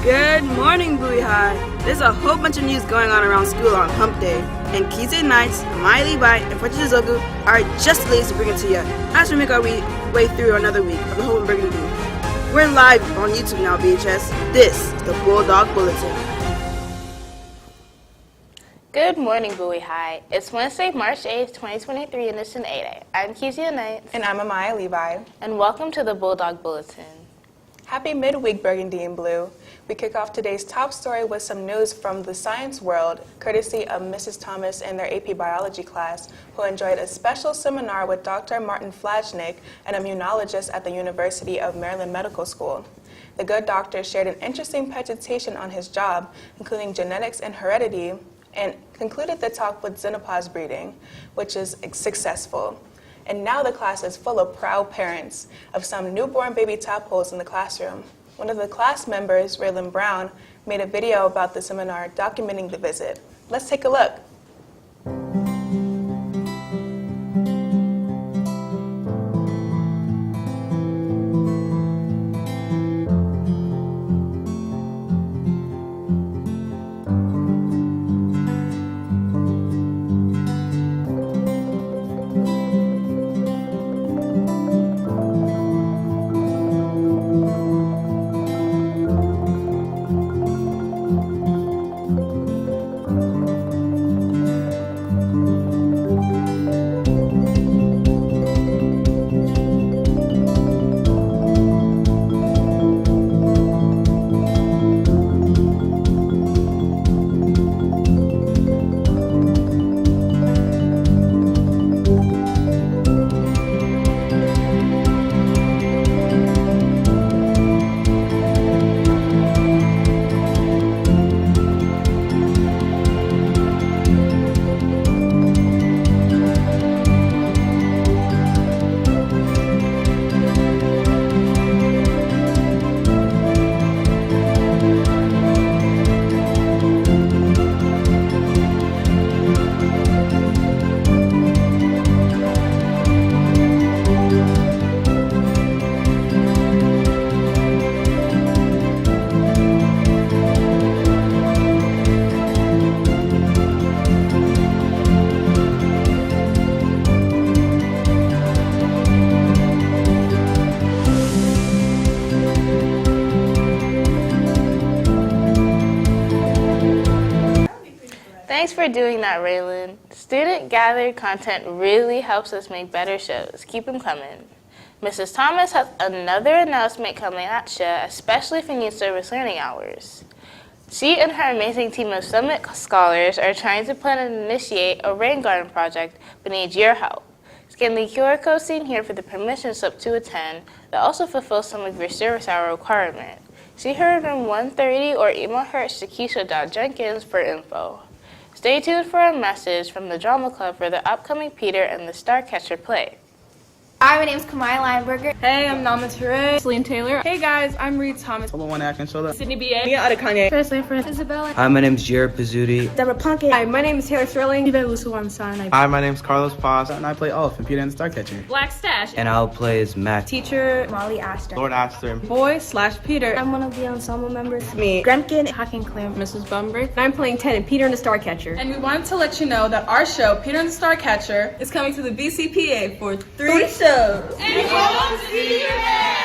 Good morning, Bowie High. There's a whole bunch of news going on around school on Hump Day, and Kezia Knights, Amaya, Levi, and Zogu are just lazy to bring it to you as we make our way through another week of the Hope and Burgundy. We're live on YouTube now, BHS. This is the Bulldog Bulletin. Good morning, Bowie High. It's Wednesday, March 8th, 2023, and it's an 8A. I'm Kezia Knights. And I'm Amaya, Levi. And welcome to the Bulldog Bulletin. Happy midweek, Burgundy and Blue. We kick off today's top story with some news from the science world, courtesy of Mrs. Thomas and their AP Biology class, who enjoyed a special seminar with Dr. Martin Flajnik, an immunologist at the University of Maryland Medical School. The good doctor shared an interesting presentation on his job, including genetics and heredity, and concluded the talk with xenopause breeding, which is successful. And now the class is full of proud parents of some newborn baby tadpoles in the classroom. One of the class members, Raylan Brown, made a video about the seminar documenting the visit. Let's take a look. Thanks for doing that, Raylan. Student-gathered content really helps us make better shows. Keep them coming. Mrs. Thomas has another announcement coming at you, especially for Youth Service Learning Hours. She and her amazing team of Summit Scholars are trying to plan and initiate a rain garden project, but need your help. Scan the QR code seen here for the permission slip to attend that also fulfills some of your service hour requirement. See her in room 130 or email her at shakisha.jenkins for info. Stay tuned for a message from the Drama Club for the upcoming Peter and the Starcatcher play. Hi, my name is Kamaya Lineberger. Hey, I'm Nama Ture. Celine Taylor. Hey guys, I'm Reed Thomas. Sydney B.A. Mia Odige. Chris Lanford. Isabella. Hi, my name is Jared Pizzuti. Deborah Plunkett. Hi, my name is Taylor Sterling. Hi, my name is Carlos Paz, and I play Elf in Peter and the Starcatcher. Black Stash. And I'll play as Mac. Teacher. Molly Astor. Lord Astor. Boy/Peter. I'm one of the ensemble members. Me. Gremkin. Hawking Claire. Mrs. Bumbrick. And I'm playing Ted in Peter and the Starcatcher. And we wanted to let you know that our show, Peter and the Starcatcher, is coming to the BCPA for 3 shows. And we hope to see you there!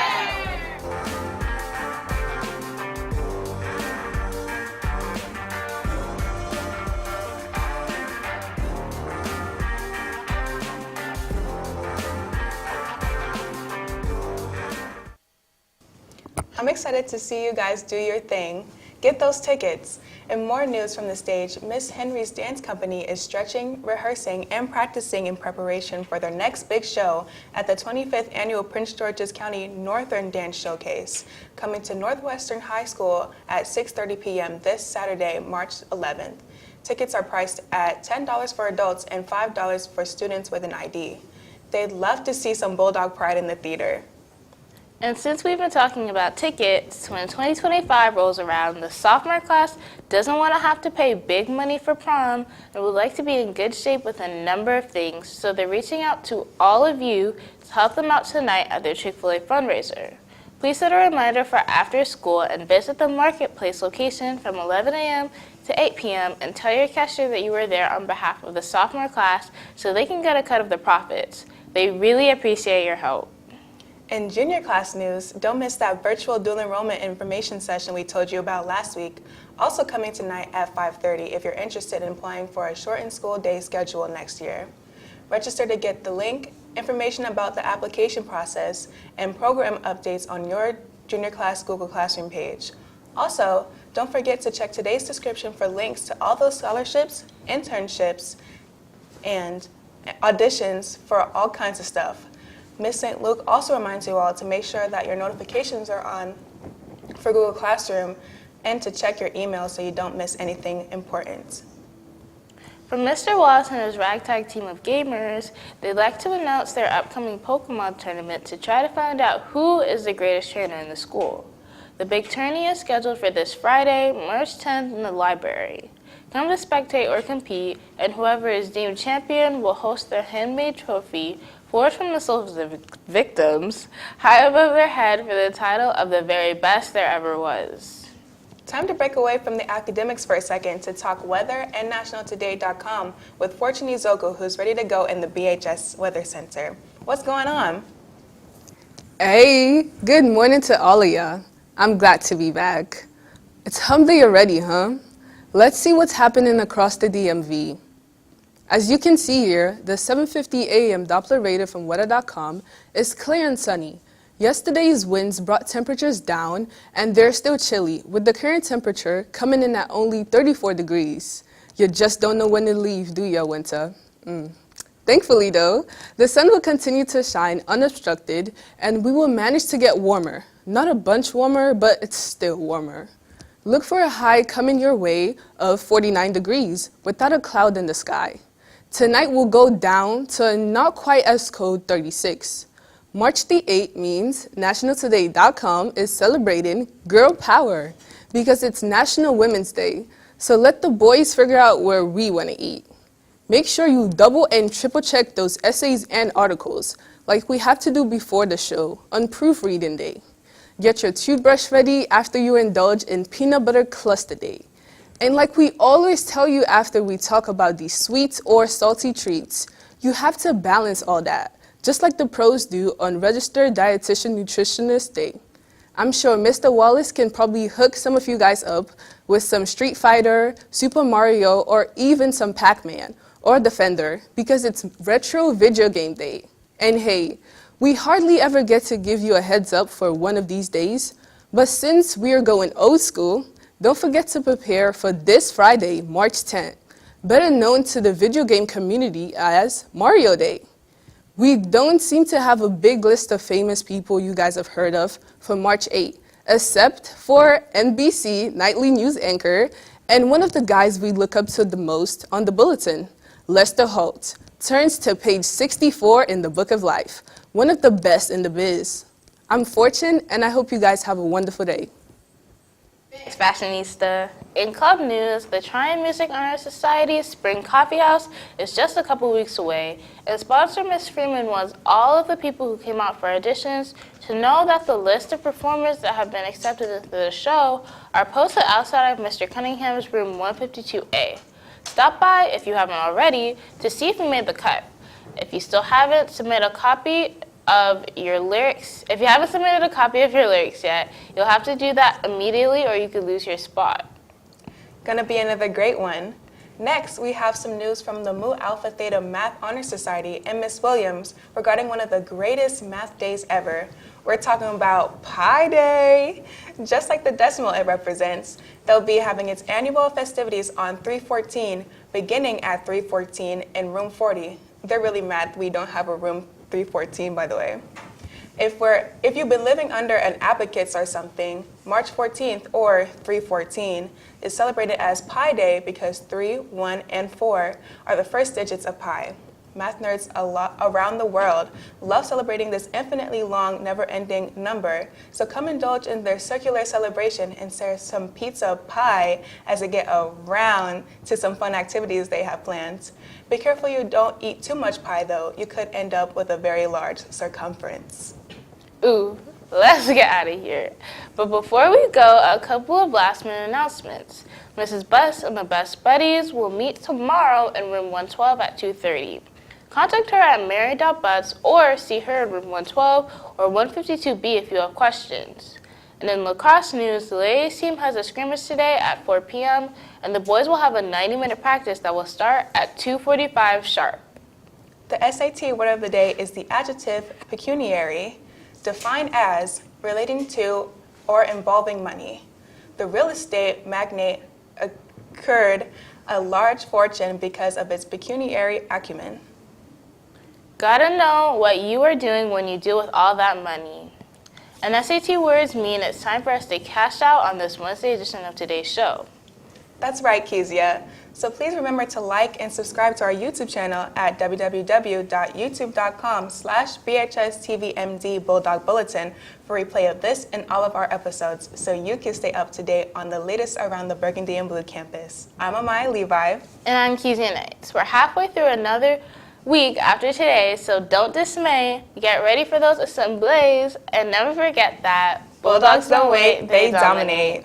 I'm excited to see you guys do your thing. Get those tickets. And more news from the stage, Miss Henry's Dance Company is stretching, rehearsing, and practicing in preparation for their next big show at the 25th Annual Prince George's County Northern Dance Showcase, coming to Northwestern High School at 6:30 p.m. this Saturday, March 11th. Tickets are priced at $10 for adults and $5 for students with an ID. They'd love to see some Bulldog pride in the theater. And since we've been talking about tickets, when 2025 rolls around, the sophomore class doesn't want to have to pay big money for prom and would like to be in good shape with a number of things, so they're reaching out to all of you to help them out tonight at their Chick-fil-A fundraiser. Please set a reminder for after school and visit the marketplace location from 11 a.m. to 8 p.m. and tell your cashier that you were there on behalf of the sophomore class so they can get a cut of the profits. They really appreciate your help. In junior class news, don't miss that virtual dual enrollment information session we told you about last week. Also coming tonight at 5:30 if you're interested in applying for a shortened school day schedule next year. Register to get the link, information about the application process, and program updates on your junior class Google Classroom page. Also, don't forget to check today's description for links to all those scholarships, internships, and auditions for all kinds of stuff. Ms. St. Luke also reminds you all to make sure that your notifications are on for Google Classroom and to check your email so you don't miss anything important. From Mr. Wallace and his ragtag team of gamers, they'd like to announce their upcoming Pokemon tournament to try to find out who is the greatest trainer in the school. The big tourney is scheduled for this Friday, March 10th in the library. Come to spectate or compete, and whoever is deemed champion will host their handmade trophy, forged from the souls of the victims, high above their head for the title of the very best there ever was. Time to break away from the academics for a second to talk weather and nationaltoday.com with Fortune Izoku, who's ready to go in the BHS Weather Center. What's going on? Hey, good morning to all of ya. I'm glad to be back. It's hump day already, huh? Let's see what's happening across the DMV. As you can see here, the 7:50 a.m. Doppler radar from weather.com is clear and sunny. Yesterday's winds brought temperatures down, and they're still chilly, with the current temperature coming in at only 34 degrees. You just don't know when to leave, do ya, winter? Thankfully, though, the sun will continue to shine unobstructed, and we will manage to get warmer. Not a bunch warmer, but it's still warmer. Look for a high coming your way of 49 degrees without a cloud in the sky. Tonight will go down to a not quite as cold 36. March the 8th means nationaltoday.com is celebrating girl power because it's National Women's Day. So let the boys figure out where we want to eat. Make sure you double and triple check those essays and articles like we have to do before the show on proofreading day. Get your toothbrush ready after you indulge in peanut butter cluster day. And like we always tell you after we talk about these sweet or salty treats, you have to balance all that, just like the pros do on Registered Dietitian Nutritionist Day. I'm sure Mr. Wallace can probably hook some of you guys up with some Street Fighter, Super Mario, or even some Pac-Man or Defender because it's Retro Video Game Day. And hey, we hardly ever get to give you a heads up for one of these days, but since we are going old school, don't forget to prepare for this Friday, March 10th, better known to the video game community as Mario Day. We don't seem to have a big list of famous people you guys have heard of for March 8th, except for NBC nightly news anchor and one of the guys we look up to the most on the bulletin, Lester Holt, turns to page 64 in the Book of Life, one of the best in the biz. I'm Fortune, and I hope you guys have a wonderful day. Thanks, Fashionista. In club news, the Tryon Music Honor Society's Spring Coffee House is just a couple weeks away, and sponsor Ms. Freeman wants all of the people who came out for auditions to know that the list of performers that have been accepted into the show are posted outside of Mr. Cunningham's room 152A. Stop by, if you haven't already, to see if you made the cut. If you still haven't, submit a copy of your lyrics. If you haven't submitted a copy of your lyrics yet, you'll have to do that immediately or you could lose your spot. Gonna be another great one. Next, we have some news from the Mu Alpha Theta Math Honor Society and Miss Williams regarding one of the greatest math days ever. We're talking about Pi Day. Just like the decimal it represents, they'll be having its annual festivities on 3/14, beginning at 3/14 in room 40. They're really mad we don't have a room 314, by the way. If you've been living under an abacus or something, March 14th or 3/14 is celebrated as Pi Day because 3, 1, and 4 are the first digits of pi. Math nerds around the world love celebrating this infinitely long, never-ending number, so come indulge in their circular celebration and share some pizza pie as they get around to some fun activities they have planned. Be careful you don't eat too much pie, though. You could end up with a very large circumference. Ooh, let's get out of here. But before we go, a couple of last-minute announcements. Mrs. Bus and the Best Buddies will meet tomorrow in room 112 at 2:30. Contact her at mary.butts or see her in room 112 or 152B if you have questions. And in lacrosse news, the ladies team has a scrimmage today at 4 p.m. and the boys will have a 90-minute practice that will start at 2:45 sharp. The SAT word of the day is the adjective pecuniary, defined as relating to or involving money. The real estate magnate accrued a large fortune because of its pecuniary acumen. Gotta know what you are doing when you deal with all that money. And SAT words mean it's time for us to cash out on this Wednesday edition of today's show. That's right, Kezia. So please remember to like and subscribe to our YouTube channel at www.youtube.com/BHSTVMD Bulldog Bulletin for replay of this and all of our episodes so you can stay up to date on the latest around the Burgundy and Blue campus. I'm Amaya Levi. And I'm Kezia Knights. We're halfway through another week after today, so don't dismay. Get ready for those assemblies and never forget that Bulldogs don't wait, they dominate.